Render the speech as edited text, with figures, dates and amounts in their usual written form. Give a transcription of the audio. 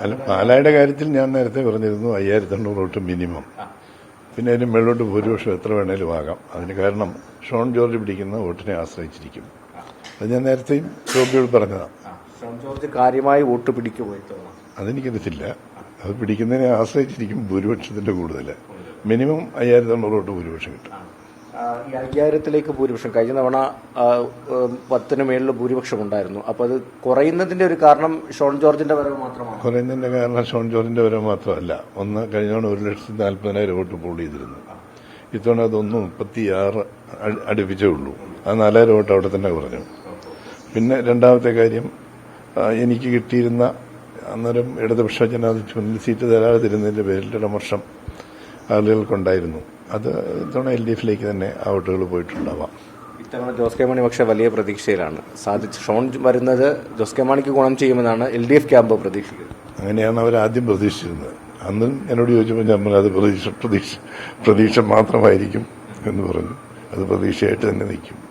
അല്ല, പാലായുടെ കാര്യത്തിൽ ഞാൻ നേരത്തെ പറഞ്ഞിരുന്നു 5800 വോട്ട് മിനിമം. പിന്നെ അതിന് മേളോട്ട് ഭൂരിപക്ഷം എത്ര വേണേലും ആകാം. അതിന് കാരണം ഷോൺ ജോർജ് പിടിക്കുന്ന വോട്ടിനെ ആശ്രയിച്ചിരിക്കും. അത് ഞാൻ നേരത്തെയും ഷോബിയോട് പറഞ്ഞതാണ്. ഷോൺ ജോർജ് കാര്യമായി വോട്ട് പിടിക്കുമോ? അതെനിക്കറിയത്തില്ല. അത് പിടിക്കുന്നതിനെ ആശ്രയിച്ചിരിക്കും ഭൂരിപക്ഷത്തിന്റെ കൂടുതൽ. മിനിമം 5800 വോട്ട് ഭൂരിപക്ഷം കിട്ടും. ഈ 5000ത്തിലേക്ക് ഭൂരിപക്ഷം കഴിഞ്ഞ തവണ 10ന് മേളിൽ ഭൂരിപക്ഷം ഉണ്ടായിരുന്നു. അപ്പോൾ അത് കുറയുന്നതിന്റെ ഒരു കാരണം ഷോൺ ജോർജിന്റെ വരവ് മാത്രമാണ്. കുറയുന്നതിന്റെ കാരണം ഷോൺ ജോർജിന്റെ വരവ് മാത്രമല്ല. കഴിഞ്ഞ തവണ 1,40,000 വോട്ട് പോൾ ചെയ്തിരുന്നു. ഇത്തവണ അതൊന്ന് 36 അടുപ്പിച്ചേ ഉള്ളൂ. അത് 4000 വോട്ട് അവിടെ തന്നെ കുറഞ്ഞു. പിന്നെ രണ്ടാമത്തെ കാര്യം, എനിക്ക് കിട്ടിയിരുന്ന അന്നേരം ഇടതുപക്ഷ ജനാധിപത്യ സീറ്റ് തരാതിരുന്നതിന്റെ പേരിൽ ഇടമർഷം ആളുകൾക്കുണ്ടായിരുന്നു. അത് ഇത്തവണ LDFിലേക്ക് തന്നെ ആ വോട്ടുകൾ പോയിട്ടുണ്ടാവാം. ഇത്തവണ ജോസ് കെ മാണി പക്ഷേ വലിയ പ്രതീക്ഷയിലാണ്. ഷോൺ വരുന്നത് ജോസ് കെ മാണിക്ക് ഗുണം ചെയ്യുമെന്നാണ് LDF ക്യാമ്പ് പ്രതീക്ഷിക്കുന്നത്. അങ്ങനെയാണ് അവർ ആദ്യം പ്രതീക്ഷിച്ചിരുന്നത്. അന്ന് എന്നോട് ചോദിച്ചപ്പോൾ ഞാൻ അത് പ്രതീക്ഷ മാത്രമായിരിക്കും എന്ന് പറഞ്ഞു. അത് പ്രതീക്ഷയായിട്ട് തന്നെ നിൽക്കും.